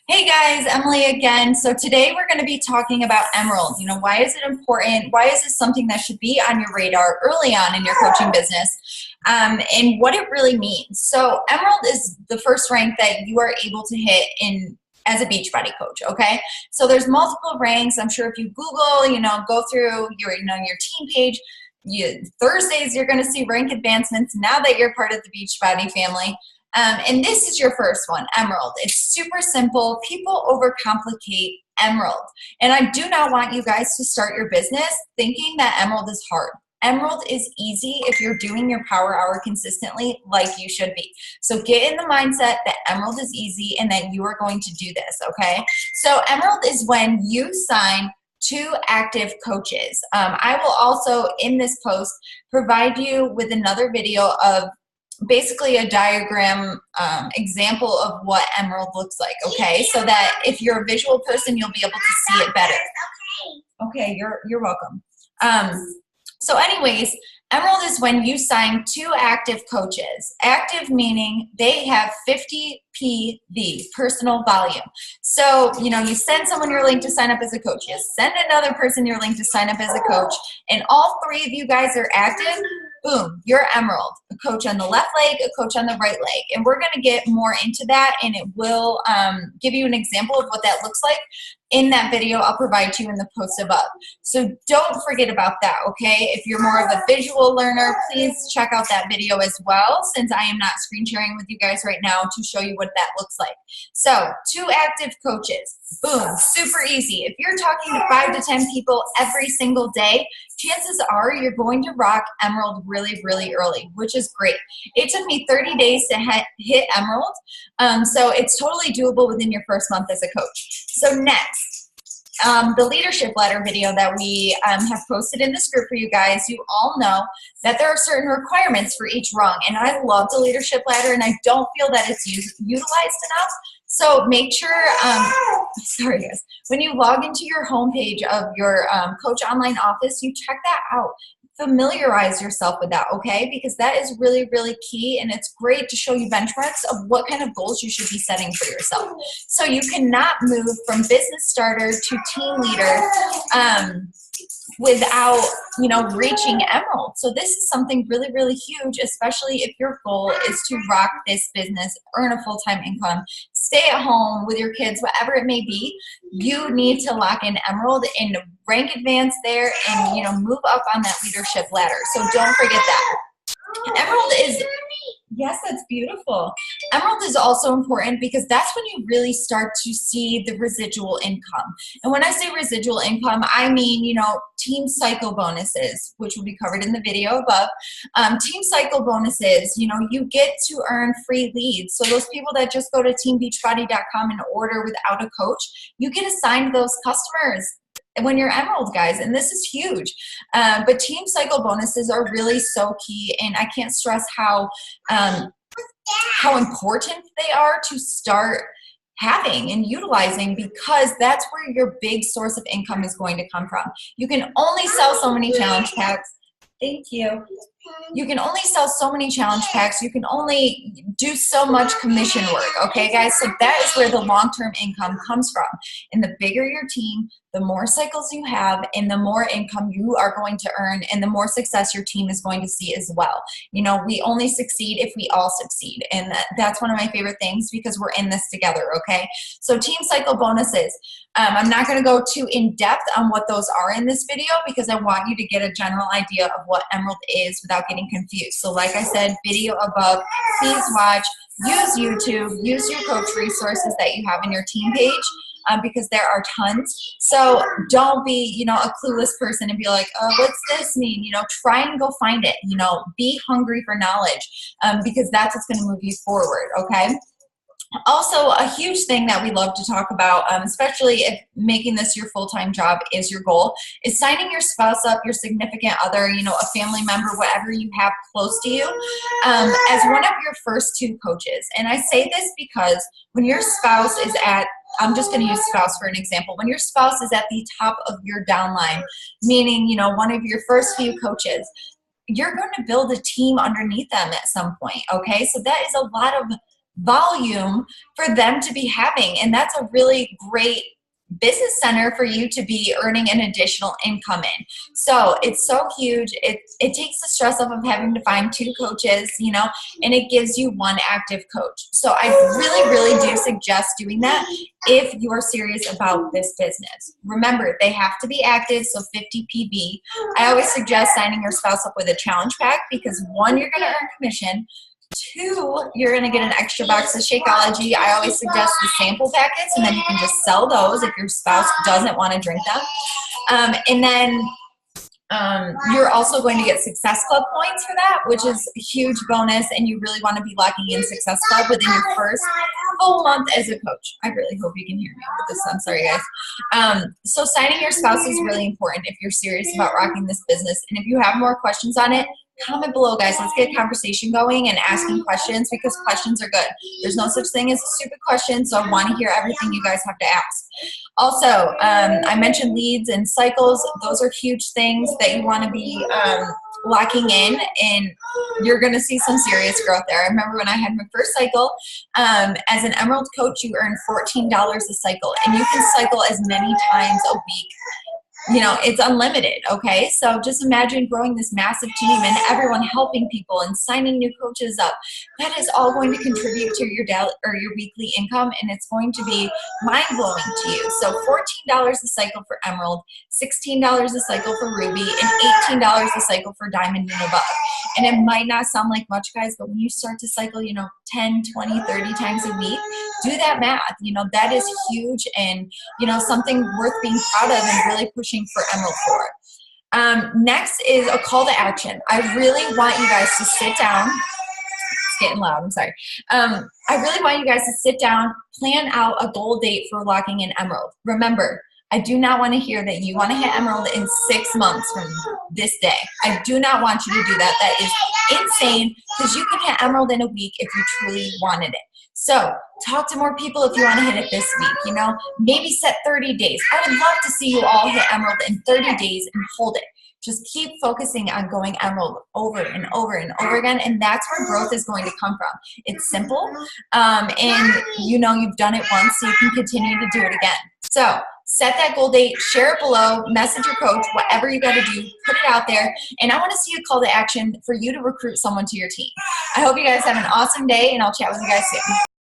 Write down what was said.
Hey guys, Emily again. So today we're going to be talking about Emerald. Why is it important? Why is this something that should be on your radar early on in your coaching business? And what it really means. So Emerald is the first rank that you are able to hit in as a Beachbody coach, okay? So there's multiple ranks. I'm sure if you Google, go through your team page, Thursdays you're going to see rank advancements now that you're part of the Beachbody family. And this is your first one, Emerald. It's super simple. People overcomplicate Emerald. And I do not want you guys to start your business thinking that Emerald is hard. Emerald is easy if you're doing your power hour consistently like you should be. So get in the mindset that Emerald is easy and that you are going to do this, okay? So Emerald is when you sign 2 active coaches. I will also, in this post, provide you with another video of basically a diagram example of what Emerald looks like, okay? So that if you're a visual person, you'll be able to see it better. Okay, you're welcome. So anyways, Emerald is when you sign 2 active coaches. Active meaning they have 50 PV, personal volume. So, you send someone your link to sign up as a coach. You send another person your link to sign up as a coach, and all 3 of you guys are active. Boom, you're Emerald. A coach on the left leg, a coach on the right leg. And we're going to get more into that, and it will give you an example of what that looks like in that video I'll provide to you in the post above. So don't forget about that, okay? If you're more of a visual learner, please check out that video as well, since I am not screen sharing with you guys right now to show you what that looks like. So 2 active coaches, boom, super easy. If you're talking to 5 to 10 people every single day, chances are you're going to rock Emerald really, really early, which is great. It took me 30 days to hit Emerald, so it's totally doable within your first month as a coach. So next, the leadership ladder video that we have posted in this group for you guys, you all know that there are certain requirements for each rung, and I love the leadership ladder, and I don't feel that it's utilized enough. So make sure, sorry guys, when you log into your homepage of your Coach Online office, you check that out. Familiarize yourself with that, okay? Because that is really, really key, and it's great to show you benchmarks of what kind of goals you should be setting for yourself. So you cannot move from business starter to team leader without, reaching Emerald. So this is something really, really huge, especially if your goal is to rock this business, earn a full-time income, stay at home with your kids, whatever it may be. You need to lock in Emerald and rank advance there and, move up on that leadership ladder. So don't forget that. Emerald is, yes, that's beautiful. Emerald is also important because that's when you really start to see the residual income. And when I say residual income, I mean, team cycle bonuses, which will be covered in the video above. Team cycle bonuses, you get to earn free leads. So those people that just go to teambeachbody.com and order without a coach, you get assigned those customers when you're Emerald, guys, and this is huge. But team cycle bonuses are really so key, and I can't stress how important they are to start having and utilizing, because that's where your big source of income is going to come from. You can only sell so many challenge packs. Thank you. You can only sell so many challenge packs. You can only do so much commission work, okay, guys? So that is where the long-term income comes from. And the bigger your team, the more cycles you have, and the more income you are going to earn, and the more success your team is going to see as well. We only succeed if we all succeed. And that's one of my favorite things, because we're in this together, okay? So team cycle bonuses. I'm not going to go too in-depth on what those are in this video, because I want you to get a general idea of what Emerald is without getting confused. So like I said, video above, please watch, use YouTube, use your coach resources that you have in your team page, because there are tons. So don't be, a clueless person and be like, oh, what's this mean? Try and go find it. Be hungry for knowledge, because that's what's going to move you forward, okay? Also, a huge thing that we love to talk about, especially if making this your full-time job is your goal, is signing your spouse up, your significant other, a family member, whatever you have close to you, as one of your first 2 coaches. And I say this because when your spouse is at, I'm just going to use spouse for an example. When your spouse is at the top of your downline, meaning, one of your first few coaches, you're going to build a team underneath them at some point, okay? So that is a lot of volume for them to be having. And that's a really great business center for you to be earning an additional income in. So it's so huge. It takes the stress off of having to find 2 coaches, you know, and it gives you 1 active coach. So I really do suggest doing that if you're serious about this business. Remember, they have to be active, so 50 PB. I always suggest signing your spouse up with a challenge pack because 1, you're going to earn commission. 2, you're going to get an extra box of Shakeology. I always suggest the sample packets, and then you can just sell those if your spouse doesn't want to drink them. And then you're also going to get Success Club points for that, which is a huge bonus, and you really want to be locking in Success Club within your first full month as a coach. I really hope you can hear me with this. I'm sorry, guys. So signing your spouse is really important if you're serious about rocking this business. And if you have more questions on it, comment below, guys. Let's get a conversation going and asking questions, because questions are good. There's no such thing as a stupid question, so I want to hear everything you guys have to ask. Also, I mentioned leads and cycles. Those are huge things that you want to be locking in, and you're going to see some serious growth there. I remember when I had my first cycle, as an Emerald coach, you earn $14 a cycle, and you can cycle as many times a week. You know, it's unlimited, okay? So just imagine growing this massive team and everyone helping people and signing new coaches up. That is all going to contribute to your daily or your weekly income, and it's going to be mind-blowing to you. So $14 a cycle for Emerald, $16 a cycle for Ruby, and $18 a cycle for Diamond and above. And it might not sound like much, guys, but when you start to cycle, you know, 10, 20, 30 times a week, do that math. You know, that is huge and, you know, something worth being proud of and really pushing for Emerald for. Next is a call to action. I really want you guys to sit down. It's getting loud, I'm sorry. I really want you guys to sit down, plan out a goal date for locking in Emerald. Remember, I do not want to hear that you want to hit Emerald in 6 months from this day. I do not want you to do that. That is insane, because you can hit Emerald in a week if you truly wanted it. So talk to more people if you want to hit it this week, you know, maybe set 30 days. I would love to see you all hit Emerald in 30 days and hold it. Just keep focusing on going Emerald over and over and over again, and that's where growth is going to come from. It's simple, and you know you've done it once, so you can continue to do it again. So set that goal date, share it below, message your coach, whatever you got to do, put it out there, and I want to see a call to action for you to recruit someone to your team. I hope you guys have an awesome day, and I'll chat with you guys soon.